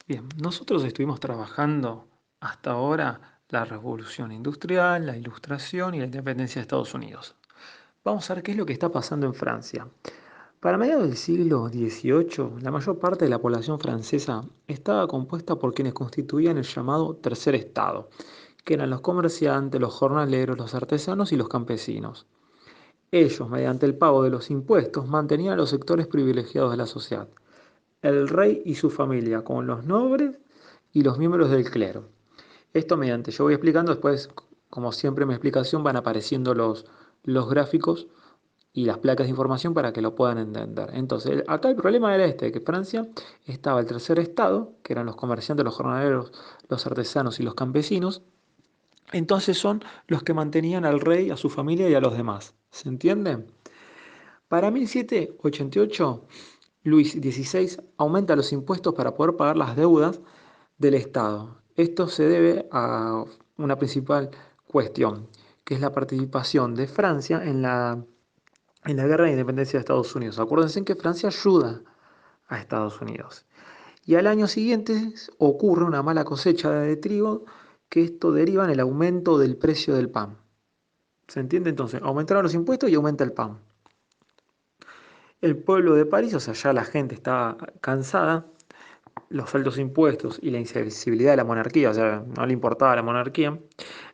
Bien, nosotros estuvimos trabajando hasta ahora la revolución industrial, la ilustración y la independencia de Estados Unidos. Vamos a ver qué es lo que está pasando en Francia. Para mediados del siglo XVIII, la mayor parte de la población francesa estaba compuesta por quienes constituían el llamado Tercer Estado, que eran los comerciantes, los jornaleros, los artesanos y los campesinos. Ellos, mediante el pago de los impuestos, mantenían a los sectores privilegiados de la sociedad, el rey y su familia, con los nobles y los miembros del clero. Esto mediante, yo voy explicando, después, como siempre en mi explicación, van apareciendo los gráficos y las placas de información para que lo puedan entender. Entonces, acá el problema era este, que Francia estaba el tercer estado, que eran los comerciantes, los jornaleros, los artesanos y los campesinos. Entonces son los que mantenían al rey, a su familia y a los demás. ¿Se entiende? Para 1788, Luis XVI aumenta los impuestos para poder pagar las deudas del Estado. Esto se debe a una principal cuestión, que es la participación de Francia en la guerra de independencia de Estados Unidos. Acuérdense que Francia ayuda a Estados Unidos. Y al año siguiente ocurre una mala cosecha de trigo, que esto deriva en el aumento del precio del pan. ¿Se entiende? Entonces, aumentaron los impuestos y aumenta el pan. El pueblo de París, o sea, ya la gente estaba cansada, los altos impuestos y la insensibilidad de la monarquía, o sea, no le importaba la monarquía.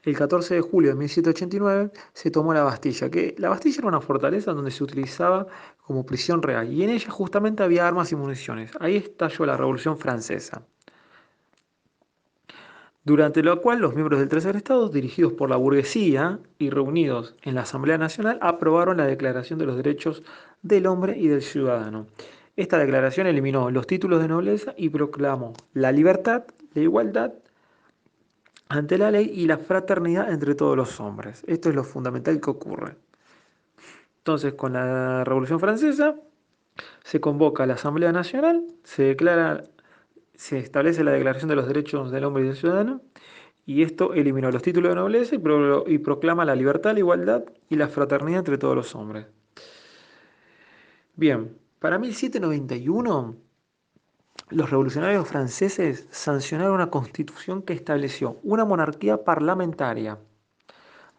El 14 de julio de 1789 se tomó la Bastilla, que la Bastilla era una fortaleza donde se utilizaba como prisión real, y en ella justamente había armas y municiones. Ahí estalló la Revolución Francesa, durante la cual los miembros del Tercer Estado, dirigidos por la burguesía y reunidos en la Asamblea Nacional, aprobaron la Declaración de los Derechos del Hombre y del Ciudadano. Esta declaración eliminó los títulos de nobleza y proclamó la libertad, la igualdad ante la ley y la fraternidad entre todos los hombres. Esto es lo fundamental que ocurre. Entonces, con la Revolución Francesa, se convoca a la Asamblea Nacional, se establece la Declaración de los Derechos del Hombre y del Ciudadano, y esto eliminó los títulos de nobleza y proclama la libertad, la igualdad y la fraternidad entre todos los hombres. Bien, para 1791, los revolucionarios franceses sancionaron una constitución que estableció una monarquía parlamentaria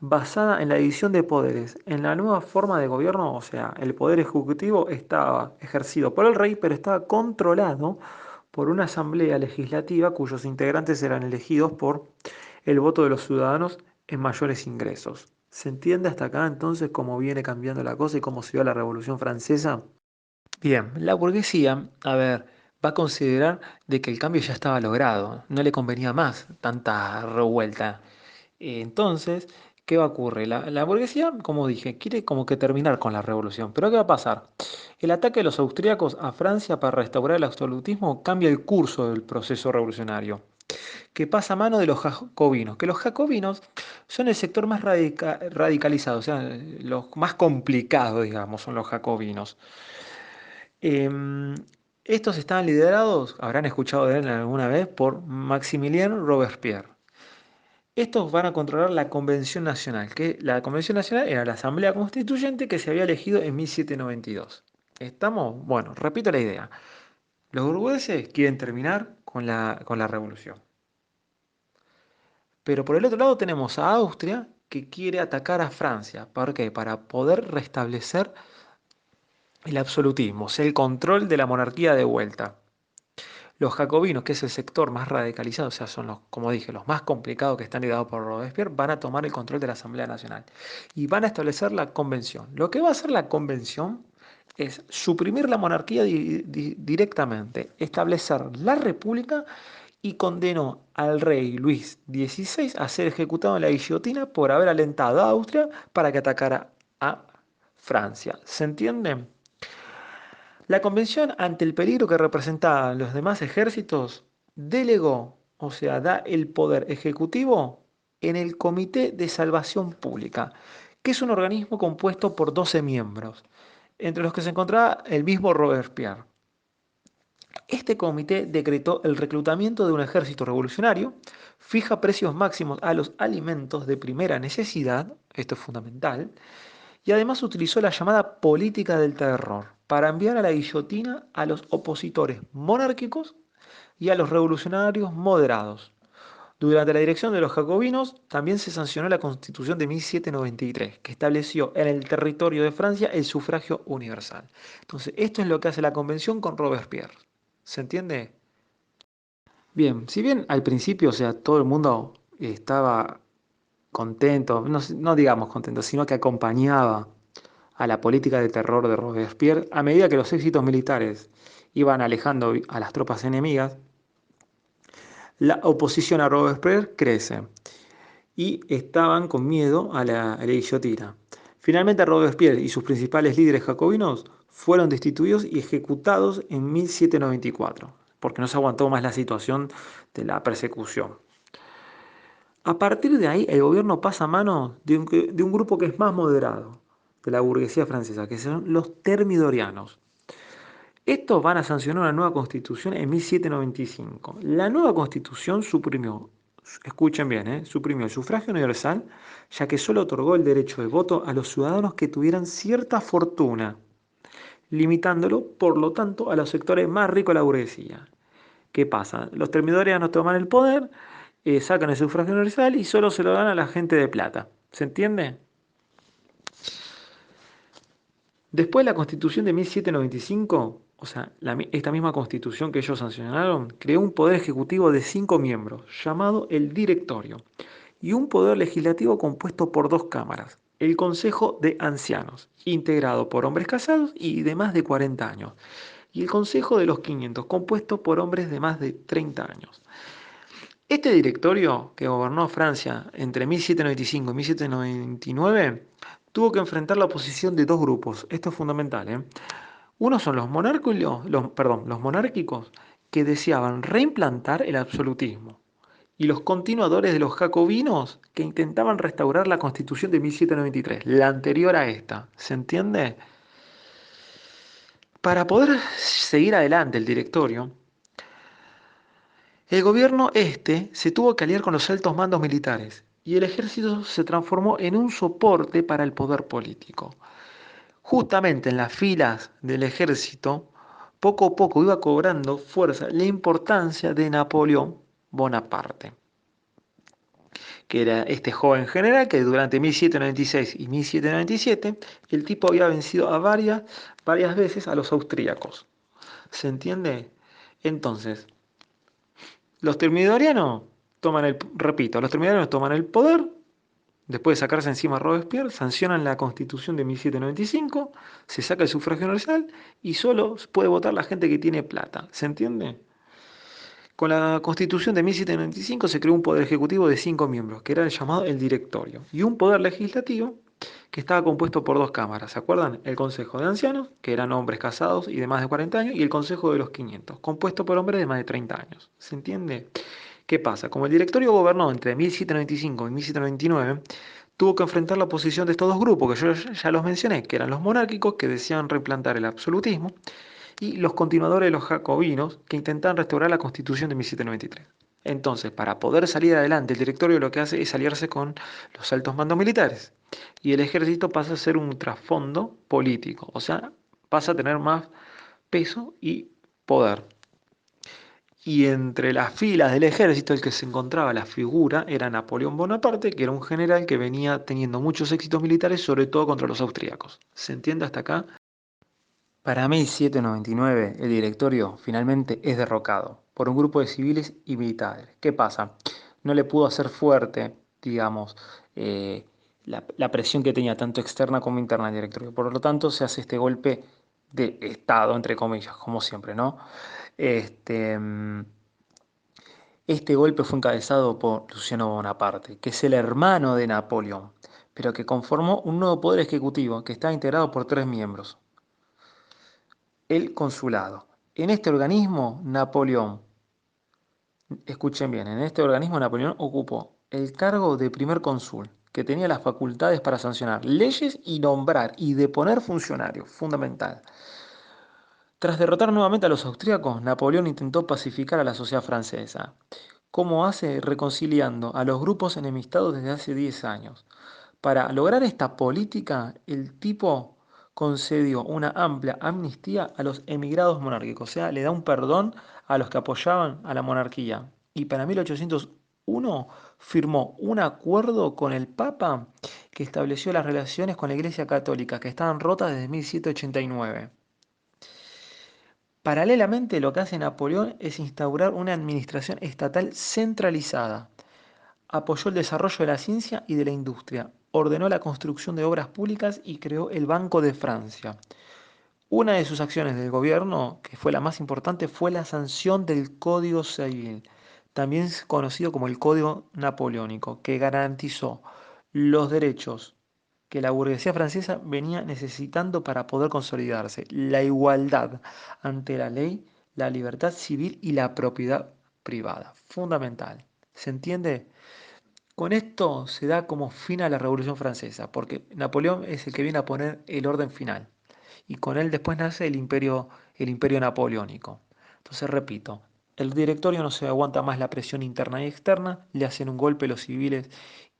basada en la división de poderes. En la nueva forma de gobierno, o sea, el poder ejecutivo estaba ejercido por el rey, pero estaba controlado por una asamblea legislativa cuyos integrantes eran elegidos por el voto de los ciudadanos en mayores ingresos. ¿Se entiende hasta acá entonces cómo viene cambiando la cosa y cómo se dio la Revolución Francesa? Bien, la burguesía, a ver, va a considerar de que el cambio ya estaba logrado, no le convenía más tanta revuelta. Entonces, ¿qué va a ocurrir? La burguesía, como dije, quiere como que terminar con la revolución. Pero ¿qué va a pasar? El ataque de los austríacos a Francia para restaurar el absolutismo cambia el curso del proceso revolucionario, que pasa a mano de los jacobinos, que los jacobinos son el sector más radicalizado, o sea, los más complicados, digamos, son los jacobinos. Em, Estos estaban liderados, habrán escuchado de él alguna vez, por Maximilien Robespierre. Estos van a controlar la Convención Nacional, que la Convención Nacional era la Asamblea Constituyente que se había elegido en 1792. ¿Estamos? Bueno, repito la idea. Los burgueses quieren terminar con la revolución. Pero por el otro lado tenemos a Austria que quiere atacar a Francia. ¿Por qué? Para poder restablecer el absolutismo, o sea, el control de la monarquía de vuelta. Los jacobinos, que es el sector más radicalizado, o sea, son los, como dije, los más complicados que están liderados por Robespierre, van a tomar el control de la Asamblea Nacional y van a establecer la convención. Lo que va a hacer la convención es suprimir la monarquía directamente, establecer la república y condenó al rey Luis XVI a ser ejecutado en la guillotina por haber alentado a Austria para que atacara a Francia. ¿Se entiende? La convención, ante el peligro que representaban los demás ejércitos, delegó, o sea, da el poder ejecutivo en el Comité de Salvación Pública, que es un organismo compuesto por 12 miembros, entre los que se encontraba el mismo Robespierre. Este comité decretó el reclutamiento de un ejército revolucionario, fija precios máximos a los alimentos de primera necesidad, esto es fundamental, y además utilizó la llamada política del terror para enviar a la guillotina a los opositores monárquicos y a los revolucionarios moderados. Durante la dirección de los jacobinos también se sancionó la Constitución de 1793, que estableció en el territorio de Francia el sufragio universal. Entonces, esto es lo que hace la convención con Robespierre. ¿Se entiende? Bien, si bien al principio, o sea, todo el mundo estaba contento, no, no digamos contento, sino que acompañaba a la política de terror de Robespierre, a medida que los éxitos militares iban alejando a las tropas enemigas, la oposición a Robespierre crece y estaban con miedo a la guillotina. Finalmente Robespierre y sus principales líderes jacobinos fueron destituidos y ejecutados en 1794, porque no se aguantó más la situación de la persecución. A partir de ahí, el gobierno pasa a manos de un grupo que es más moderado, de la burguesía francesa, que son los termidorianos. Estos van a sancionar una nueva constitución en 1795. La nueva constitución suprimió, escuchen bien, suprimió el sufragio universal, ya que solo otorgó el derecho de voto a los ciudadanos que tuvieran cierta fortuna, limitándolo, por lo tanto, a los sectores más ricos de la burguesía. ¿Qué pasa? Los termidorianos toman el poder, sacan el sufragio universal y solo se lo dan a la gente de plata. ¿Se entiende? Después de la Constitución de 1795, o sea, esta misma Constitución que ellos sancionaron, creó un poder ejecutivo de 5 miembros, llamado el Directorio, y un poder legislativo compuesto por 2 cámaras, el Consejo de Ancianos, integrado por hombres casados y de más de 40 años, y el Consejo de los 500, compuesto por hombres de más de 30 años. Este directorio, que gobernó Francia entre 1795 y 1799, tuvo que enfrentar la oposición de dos grupos. Esto es fundamental, ¿eh? Uno son los monárquicos, que deseaban reimplantar el absolutismo, y los continuadores de los jacobinos, que intentaban restaurar la Constitución de 1793, la anterior a esta. ¿Se entiende? Para poder seguir adelante el directorio, el gobierno se tuvo que aliar con los altos mandos militares y el ejército se transformó en un soporte para el poder político. Justamente en las filas del ejército, poco a poco iba cobrando fuerza la importancia de Napoleón Bonaparte, que era este joven general que durante 1796 y 1797 el tipo había vencido a varias veces a los austríacos. ¿Se entiende? Entonces, los termidorianos los termidorianos toman el poder, después de sacarse encima a Robespierre, sancionan la Constitución de 1795, se saca el sufragio universal y solo puede votar la gente que tiene plata. ¿Se entiende? Con la Constitución de 1795 se creó un poder ejecutivo de 5 miembros, que era el llamado el directorio, y un poder legislativo que estaba compuesto por 2 cámaras. ¿Se acuerdan? El Consejo de Ancianos, que eran hombres casados y de más de 40 años, y el Consejo de los 500, compuesto por hombres de más de 30 años. ¿Se entiende? ¿Qué pasa? Como el directorio gobernó entre 1795 y 1799, tuvo que enfrentar la oposición de estos dos grupos, que yo ya los mencioné, que eran los monárquicos, que deseaban replantar el absolutismo, y los continuadores de los jacobinos, que intentaban restaurar la Constitución de 1793. Entonces, para poder salir adelante, el directorio lo que hace es aliarse con los altos mandos militares, y el ejército pasa a ser un trasfondo político, o sea, pasa a tener más peso y poder. Y entre las filas del ejército, el que se encontraba la figura era Napoleón Bonaparte, que era un general que venía teniendo muchos éxitos militares, sobre todo contra los austríacos. ¿Se entiende hasta acá? Para 1799, el directorio finalmente es derrocado por un grupo de civiles y militares. ¿Qué pasa? No le pudo hacer fuerte, digamos, la presión que tenía tanto externa como interna el directorio. Por lo tanto, se hace este golpe de Estado, entre comillas, como siempre, ¿no? Este, mm, Este golpe fue encabezado por Luciano Bonaparte, que es el hermano de Napoleón, pero que conformó un nuevo poder ejecutivo que está integrado por 3 miembros. El consulado. En este organismo, escuchen bien, en este organismo Napoleón ocupó el cargo de primer cónsul, que tenía las facultades para sancionar leyes y nombrar y deponer funcionarios, fundamental. Tras derrotar nuevamente a los austríacos, Napoleón intentó pacificar a la sociedad francesa. ¿Cómo hace? Reconciliando a los grupos enemistados desde hace 10 años. Para lograr esta política, el tipo concedió una amplia amnistía a los emigrados monárquicos, o sea, le da un perdón a los que apoyaban a la monarquía. Y para 1801 firmó un acuerdo con el Papa que estableció las relaciones con la Iglesia Católica, que estaban rotas desde 1789. Paralelamente, lo que hace Napoleón es instaurar una administración estatal centralizada. Apoyó el desarrollo de la ciencia y de la industria, ordenó la construcción de obras públicas y creó el Banco de Francia. Una de sus acciones del gobierno, que fue la más importante, fue la sanción del Código Civil, también es conocido como el Código Napoleónico, que garantizó los derechos que la burguesía francesa venía necesitando para poder consolidarse: la igualdad ante la ley, la libertad civil y la propiedad privada. Fundamental. ¿Se entiende? Con esto se da como fin a la Revolución Francesa, porque Napoleón es el que viene a poner el orden final. Y con él después nace el imperio napoleónico. Entonces, repito, el directorio no se aguanta más la presión interna y externa, le hacen un golpe los civiles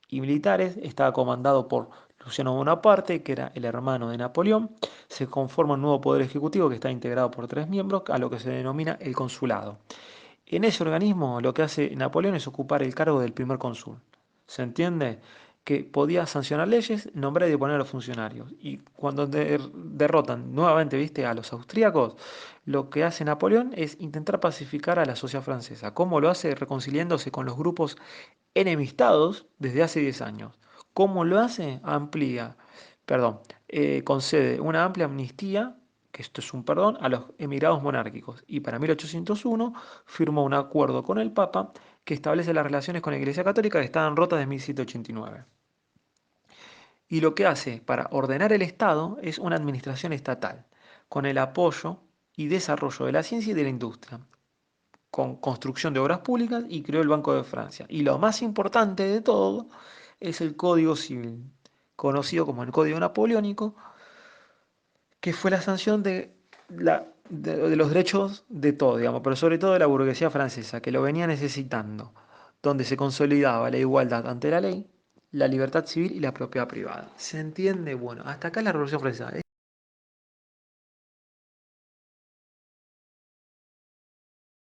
y militares, estaba comandado por Luciano Bonaparte, que era el hermano de Napoleón. Se conforma un nuevo poder ejecutivo que está integrado por tres miembros, a lo que se denomina el consulado. En ese organismo lo que hace Napoleón es ocupar el cargo del primer cónsul. ¿Se entiende? Que podía sancionar leyes, nombrar y deponer a los funcionarios. Y cuando derrotan nuevamente, ¿viste?, a los austríacos, lo que hace Napoleón es intentar pacificar a la sociedad francesa. ¿Cómo lo hace? Reconciliándose con los grupos enemistados desde hace 10 años. ¿Cómo lo hace? Concede una amplia amnistía, que esto es un perdón, a los emigrados monárquicos. Y para 1801 firmó un acuerdo con el Papa que establece las relaciones con la Iglesia Católica que estaban rotas desde 1789. Y lo que hace para ordenar el Estado es una administración estatal, con el apoyo y desarrollo de la ciencia y de la industria, con construcción de obras públicas, y creó el Banco de Francia. Y lo más importante de todo es el Código Civil, conocido como el Código Napoleónico, que fue la sanción de los derechos de todo, digamos, pero sobre todo de la burguesía francesa, que lo venía necesitando, donde se consolidaba la igualdad ante la ley, la libertad civil y la propiedad privada. ¿Se entiende? Bueno, hasta acá la Revolución Francesa.